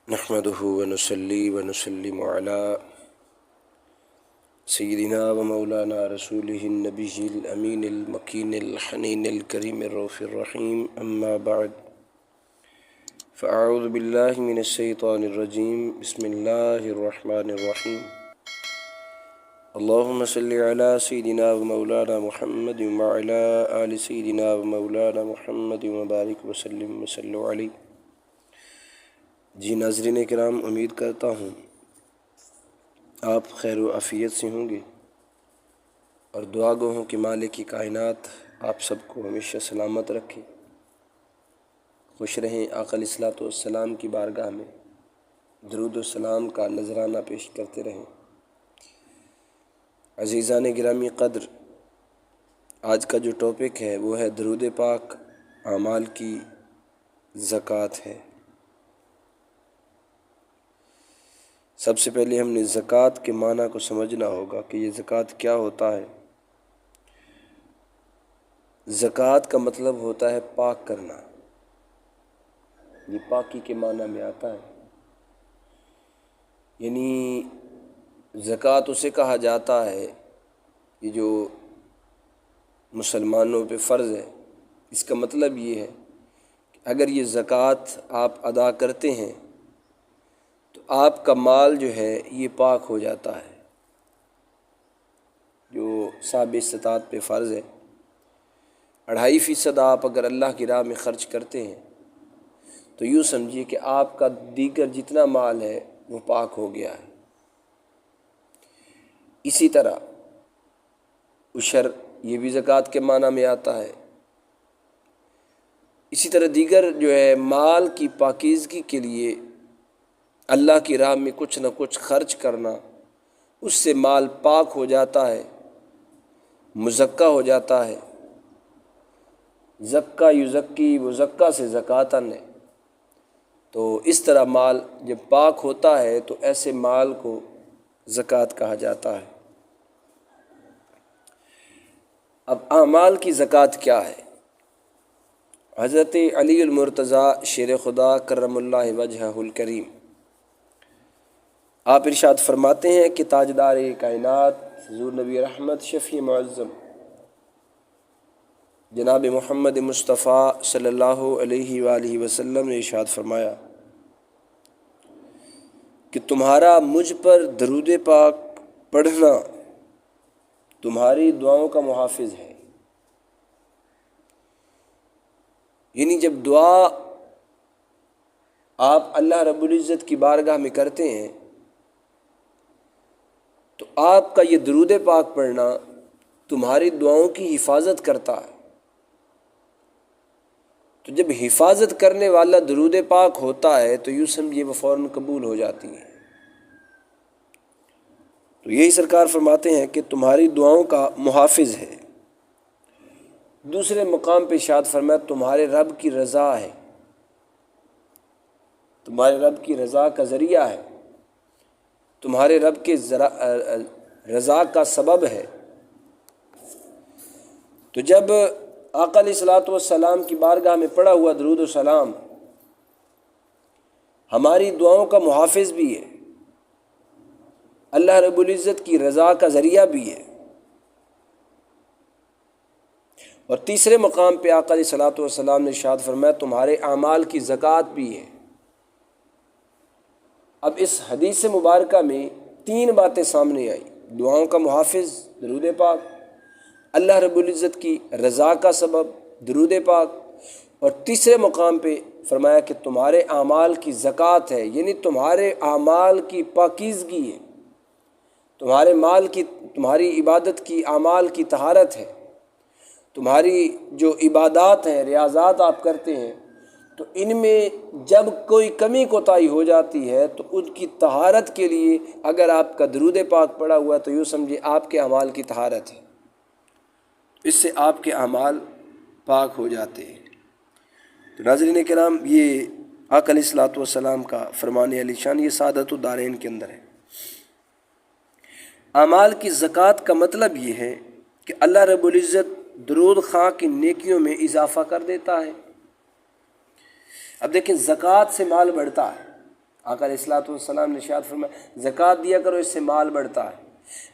نحمده ونصلي ونسلم على سيدنا ومولانا رسوله النبي الأمين المكين الحنين الكريم الرؤوف الرحيم أما بعد فأعوذ بالله من الشيطان الرجيم بسم الله الرحمن الرحيم اللهم صل على سيدنا ومولانا محمد وعلى آل سيدنا ومولانا محمد وبارك وسلم وصلوا عليه۔ جی ناظرین کرام، امید کرتا ہوں آپ خیر و عافیت سے ہوں گے، اور دعا گو ہوں کہ مالک کائنات آپ سب کو ہمیشہ سلامت رکھے، خوش رہیں۔ آقا علیہ الصلوۃ والسلام کی بارگاہ میں درود و سلام کا نذرانہ پیش کرتے رہیں۔ عزیزان گرامی قدر، آج کا جو ٹاپک ہے وہ ہے درود پاک اعمال کی زکوٰۃ ہے۔ سب سے پہلے ہم نے زکوٰۃ کے معنی کو سمجھنا ہوگا کہ یہ زکوٰۃ کیا ہوتا ہے۔ زکوٰۃ کا مطلب ہوتا ہے پاک کرنا، یہ پاکی کے معنی میں آتا ہے، یعنی زکوٰۃ اسے کہا جاتا ہے کہ جو مسلمانوں پہ فرض ہے۔ اس کا مطلب یہ ہے کہ اگر یہ زکوٰۃ آپ ادا کرتے ہیں تو آپ کا مال جو ہے یہ پاک ہو جاتا ہے۔ جو صاحب استطاعت پہ فرض ہے، 2.5% آپ اگر اللہ کی راہ میں خرچ کرتے ہیں تو یوں سمجھیے کہ آپ کا دیگر جتنا مال ہے وہ پاک ہو گیا ہے۔ اسی طرح عشر، یہ بھی زکوٰۃ کے معنی میں آتا ہے۔ اسی طرح دیگر جو ہے مال کی پاکیزگی کے لیے اللہ کی راہ میں کچھ نہ کچھ خرچ کرنا، اس سے مال پاک ہو جاتا ہے، مزکہ ہو جاتا ہے۔ زکا یزکی، وہ زکا سے زکاتن ہے۔ تو اس طرح مال جب پاک ہوتا ہے تو ایسے مال کو زکوٰۃ کہا جاتا ہے۔ اب اعمال کی زکوٰۃ کیا ہے؟ حضرت علی المرتضیٰ شیر خدا کرم اللہ وجہہ الکریم، آپ ارشاد فرماتے ہیں کہ تاجدار کائنات حضور نبی رحمت شفیع معظم جناب محمد مصطفیٰ صلی اللہ علیہ وآلہ وسلم نے ارشاد فرمایا کہ تمہارا مجھ پر درود پاک پڑھنا تمہاری دعاؤں کا محافظ ہے۔ یعنی جب دعا آپ اللہ رب العزت کی بارگاہ میں کرتے ہیں تو آپ کا یہ درود پاک پڑھنا تمہاری دعاؤں کی حفاظت کرتا ہے۔ تو جب حفاظت کرنے والا درود پاک ہوتا ہے تو یوں سمجھیے وہ فوراً قبول ہو جاتی ہیں۔ تو یہی سرکار فرماتے ہیں کہ تمہاری دعاؤں کا محافظ ہے۔ دوسرے مقام پہ ارشاد فرمایا تمہارے رب کی رضا ہے، تمہارے رب کی رضا کا ذریعہ ہے، تمہارے رب کے رضا کا سبب ہے۔ تو جب آقا علیہ الصلوۃ والسلام کی بارگاہ میں پڑھا ہوا درود و سلام ہماری دعاؤں کا محافظ بھی ہے، اللہ رب العزت کی رضا کا ذریعہ بھی ہے۔ اور تیسرے مقام پہ آقا علیہ الصلوۃ والسلام نے ارشاد فرمایا تمہارے اعمال کی زکوٰۃ بھی ہے۔ اب اس حدیث مبارکہ میں 3 باتیں سامنے آئی: دعاؤں کا محافظ درود پاک، اللہ رب العزت کی رضا کا سبب درود پاک، اور تیسرے مقام پہ فرمایا کہ تمہارے اعمال کی زکوٰۃ ہے، یعنی تمہارے اعمال کی پاکیزگی ہے، تمہاری عبادت کی اعمال کی طہارت ہے، تمہاری جو عبادات ہیں، ریاضات آپ کرتے ہیں، تو ان میں جب کوئی کمی کوتاہی ہو جاتی ہے تو ان کی طہارت کے لیے اگر آپ کا درود پاک پڑا ہوا تو یوں سمجھے آپ کے اعمال کی طہارت ہے، اس سے آپ کے اعمال پاک ہو جاتے ہیں۔ تو ناظرین کرام، یہ آقا علیہ الصلوۃ والسلام کا فرمان علی شان، یہ سعادت الدارین کے اندر ہے۔ اعمال کی زکوٰۃ کا مطلب یہ ہے کہ اللہ رب العزت درود خواہ کی نیکیوں میں اضافہ کر دیتا ہے۔ اب دیکھیں، زکوٰۃ سے مال بڑھتا ہے، آقا علیہ الصلوۃ والسلام نے ارشاد فرمایا زکوٰۃ دیا کرو، اس سے مال بڑھتا ہے۔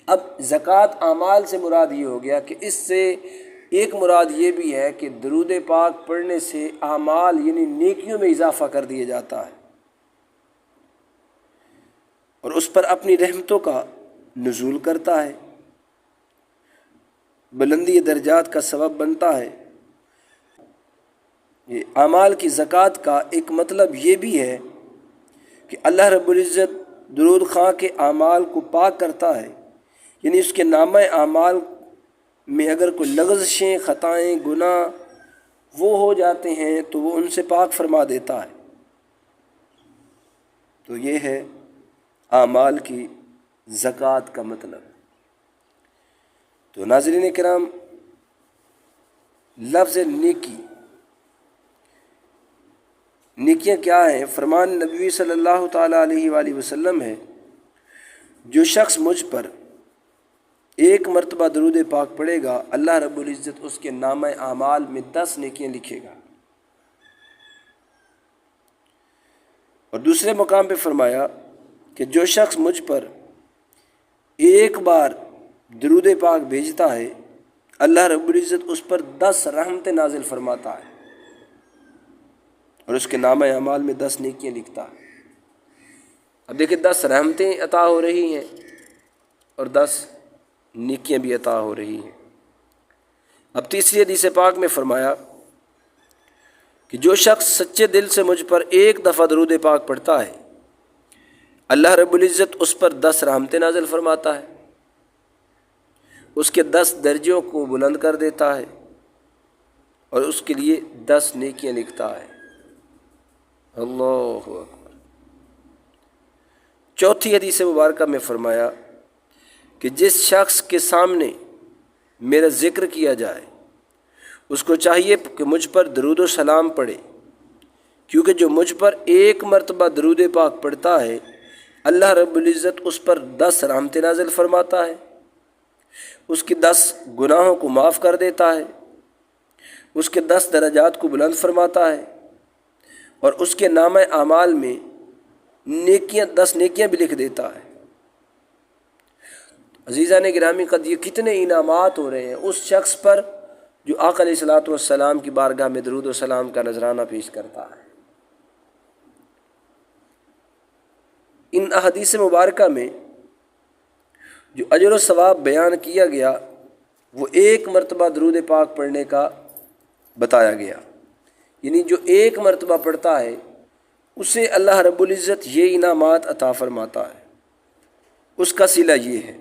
اب زکوٰۃ اعمال سے مراد یہ ہو گیا کہ اس سے ایک مراد یہ بھی ہے کہ درود پاک پڑھنے سے اعمال یعنی نیکیوں میں اضافہ کر دیا جاتا ہے اور اس پر اپنی رحمتوں کا نزول کرتا ہے، بلندی درجات کا سبب بنتا ہے۔ یہ اعمال کی زکوٰۃ کا ایک مطلب یہ بھی ہے کہ اللہ رب العزت درود خواں کے اعمال کو پاک کرتا ہے، یعنی اس کے نامہ اعمال میں اگر کوئی لغزشیں، خطائیں، گناہ وہ ہو جاتے ہیں تو وہ ان سے پاک فرما دیتا ہے۔ تو یہ ہے اعمال کی زکوٰۃ کا مطلب۔ تو ناظرین کرام، لفظ نیکی، نیکیاں کیا ہیں؟ فرمان نبی صلی اللہ تعالیٰ علیہ وآلہ وسلم ہے، جو شخص مجھ پر ایک مرتبہ درود پاک پڑھے گا، اللہ رب العزت اس کے نامہ اعمال میں 10 نیکیاں لکھے گا۔ اور دوسرے مقام پہ فرمایا کہ جو شخص مجھ پر ایک بار درود پاک بھیجتا ہے، اللہ رب العزت اس پر 10 رحمتیں نازل فرماتا ہے اور اس کے نامہ اعمال میں 10 نیکیاں لکھتا ہے۔ اب دیکھیں 10 رحمتیں عطا ہو رہی ہیں اور 10 نیکیاں بھی عطا ہو رہی ہیں۔ اب تیسری حدیث پاک میں فرمایا کہ جو شخص سچے دل سے مجھ پر ایک دفعہ درود پاک پڑھتا ہے، اللہ رب العزت اس پر 10 رحمتیں نازل فرماتا ہے، اس کے 10 درجوں کو بلند کر دیتا ہے اور اس کے لیے 10 نیکیاں لکھتا ہے۔ اللہ اکبر۔ چوتھی حدیث مبارکہ میں فرمایا کہ جس شخص کے سامنے میرا ذکر کیا جائے اس کو چاہیے کہ مجھ پر درود و سلام پڑھے، کیونکہ جو مجھ پر ایک مرتبہ درود پاک پڑھتا ہے، اللہ رب العزت اس پر 10 رحمتیں نازل فرماتا ہے، اس کے 10 گناہوں کو معاف کر دیتا ہے، اس کے 10 درجات کو بلند فرماتا ہے اور اس کے نامہ اعمال میں 10 نیکیاں بھی لکھ دیتا ہے۔ عزیزان گرامی قد، یہ کتنے انعامات ہو رہے ہیں اس شخص پر جو آقا علیہ الصلوۃ والسلام کی بارگاہ میں درود و سلام کا نذرانہ پیش کرتا ہے۔ ان احادیث مبارکہ میں جو اجر و ثواب بیان کیا گیا وہ ایک مرتبہ درود پاک پڑھنے کا بتایا گیا، یعنی جو ایک مرتبہ پڑھتا ہے اسے اللہ رب العزت یہ انعامات عطا فرماتا ہے۔ اس کا صلہ یہ ہے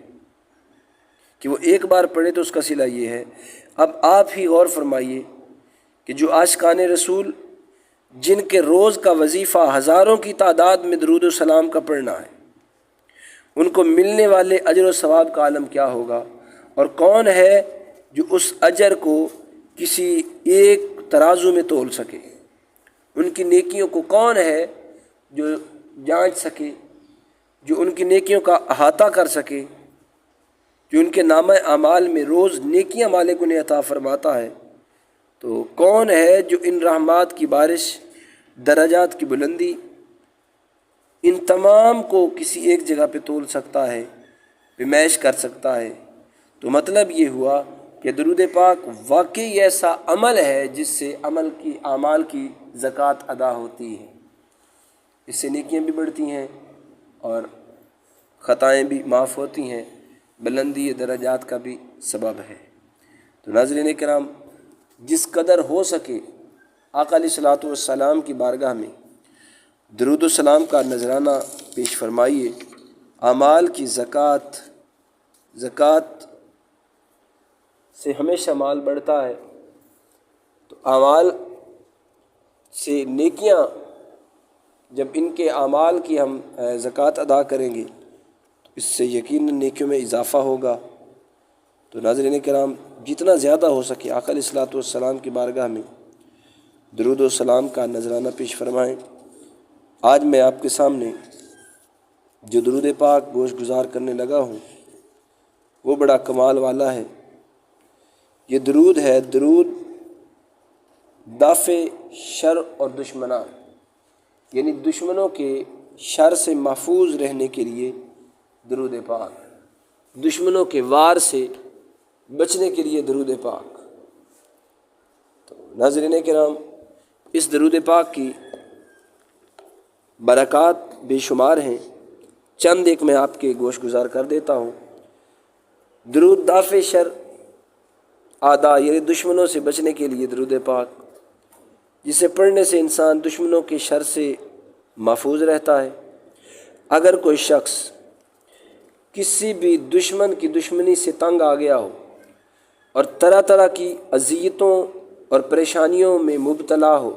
کہ وہ ایک بار پڑھے تو اس کا صلہ یہ ہے۔ اب آپ ہی غور فرمائیے کہ جو عاشقان رسول جن کے روز کا وظیفہ ہزاروں کی تعداد میں درود و سلام کا پڑھنا ہے، ان کو ملنے والے اجر و ثواب کا عالم کیا ہوگا، اور کون ہے جو اس اجر کو کسی ایک ترازو میں تول سکے؟ ان کی نیکیوں کو کون ہے جو جانچ سکے، جو ان کی نیکیوں کا احاطہ کر سکے، جو ان کے نامہ اعمال میں روز نیکیاں مالک انہیں عطا فرماتا ہے؟ تو کون ہے جو ان رحمات کی بارش، درجات کی بلندی، ان تمام کو کسی ایک جگہ پہ تول سکتا ہے، پیمائش کر سکتا ہے؟ تو مطلب یہ ہوا کہ درود پاک واقعی ایسا عمل ہے جس سے اعمال کی زکوٰۃ ادا ہوتی ہے، اس سے نیکیاں بھی بڑھتی ہیں اور خطائیں بھی معاف ہوتی ہیں، بلندی درجات کا بھی سبب ہے۔ تو ناظرین کرام، جس قدر ہو سکے آقا علیہ الصلوۃ والسلام کی بارگاہ میں درود و سلام کا نذرانہ پیش فرمائیے۔ اعمال کی زکوٰۃ سے ہمیشہ مال بڑھتا ہے، تو اعمال سے نیکیاں، جب ان کے اعمال کی ہم زکوٰۃ ادا کریں گے تو اس سے یقیناً نیکیوں میں اضافہ ہوگا۔ تو ناظرین کرام، جتنا زیادہ ہو سکے آقا علیہ الصلوۃ والسلام کی بارگاہ میں درود و سلام کا نذرانہ پیش فرمائیں۔ آج میں آپ کے سامنے جو درود پاک گوش گزار کرنے لگا ہوں وہ بڑا کمال والا ہے۔ یہ درود ہے درود دافع شر اور دشمنان، یعنی دشمنوں کے شر سے محفوظ رہنے کے لیے درود پاک، دشمنوں کے وار سے بچنے کے لیے درود پاک۔ تو ناظرین کرام، اس درود پاک کی برکات بے شمار ہیں، چند ایک میں آپ کے گوش گزار کر دیتا ہوں۔ درود دافع شر اعداء، یعنی دشمنوں سے بچنے کے لیے درود پاک، جسے پڑھنے سے انسان دشمنوں کے شر سے محفوظ رہتا ہے۔ اگر کوئی شخص کسی بھی دشمن کی دشمنی سے تنگ آ گیا ہو اور طرح طرح کی اذیتوں اور پریشانیوں میں مبتلا ہو،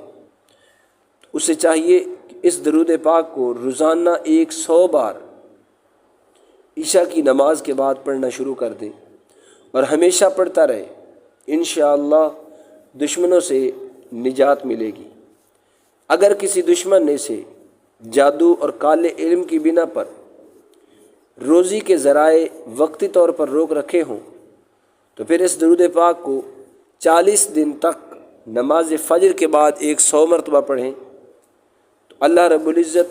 تو اسے چاہیے کہ اس درود پاک کو روزانہ 100 بار عشاء کی نماز کے بعد پڑھنا شروع کر دے اور ہمیشہ پڑھتا رہے۔ انشاءاللہ دشمنوں سے نجات ملے گی۔ اگر کسی دشمن نے سے جادو اور کالے علم کی بنا پر روزی کے ذرائع وقتی طور پر روک رکھے ہوں، تو پھر اس درود پاک کو 40 دن تک نماز فجر کے بعد 100 مرتبہ پڑھیں، تو اللہ رب العزت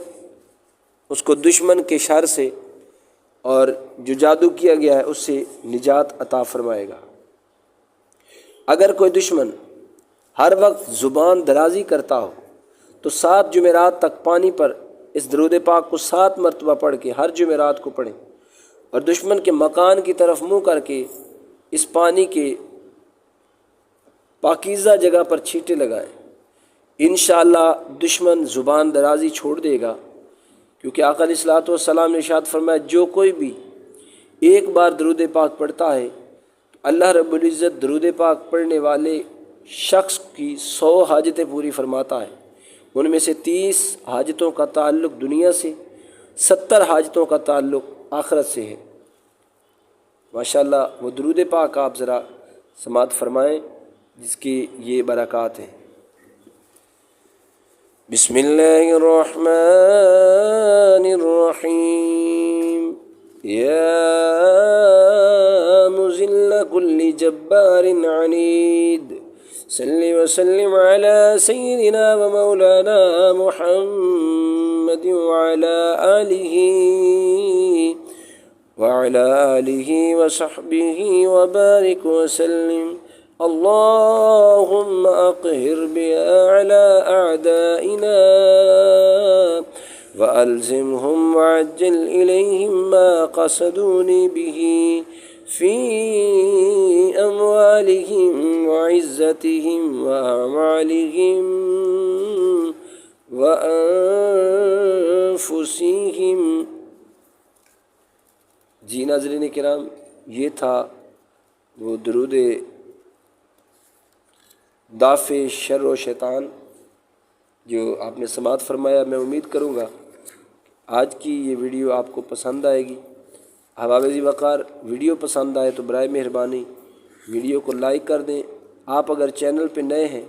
اس کو دشمن کے شر سے اور جو جادو کیا گیا ہے اس سے نجات عطا فرمائے گا۔ اگر کوئی دشمن ہر وقت زبان درازی کرتا ہو، تو 7 جمعرات تک پانی پر اس درود پاک کو 7 مرتبہ پڑھ کے ہر جمعرات کو پڑھیں اور دشمن کے مکان کی طرف منہ کر کے اس پانی کے پاکیزہ جگہ پر چھینٹے لگائیں۔ انشاءاللہ دشمن زبان درازی چھوڑ دے گا، کیونکہ آقا علیہ الصلوۃ والسلام نے ارشاد فرمایا جو کوئی بھی ایک بار درود پاک پڑھتا ہے تو اللہ رب العزت درود پاک پڑھنے والے شخص کی 100 حاجتیں پوری فرماتا ہے۔ ان میں سے 30 حاجتوں کا تعلق دنیا سے، 70 حاجتوں کا تعلق آخرت سے ہے۔ ماشاءاللہ وہ درود پاک آپ ذرا سماعت فرمائیں جس کی یہ برکات ہیں۔ بسم اللہ الرحمن الرحیم۔ یا مذل کل جبار عنید، صلی وسلم علی سیدنا و مولانا محمد وعلى آله وصحبه وبارك وسلم۔ اللهم أقهر بها على أعدائنا وألزمهم وعجل إليهم ما قصدوني به في أموالهم وعزتهم وأعمالهم وأنفسهم۔ جی ناظرین کرام، یہ تھا وہ درود دافع شر و شیطان جو آپ نے سماعت فرمایا۔ میں امید کروں گا آج کی یہ ویڈیو آپ کو پسند آئے گی۔ احباب ذی وقار، ویڈیو پسند آئے تو برائے مہربانی ویڈیو کو لائک کر دیں۔ آپ اگر چینل پہ نئے ہیں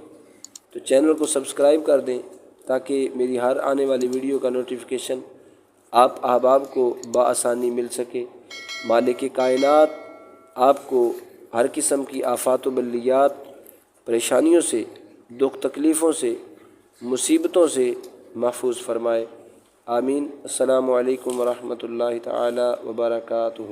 تو چینل کو سبسکرائب کر دیں تاکہ میری ہر آنے والی ویڈیو کا نوٹیفیکیشن آپ احباب کو بآسانی مل سکے۔ مالک کائنات آپ کو ہر قسم کی آفات و بلیات، پریشانیوں سے، دکھ تکلیفوں سے، مصیبتوں سے محفوظ فرمائے۔ آمین۔ السلام علیکم ورحمۃ اللہ تعالی وبرکاتہ۔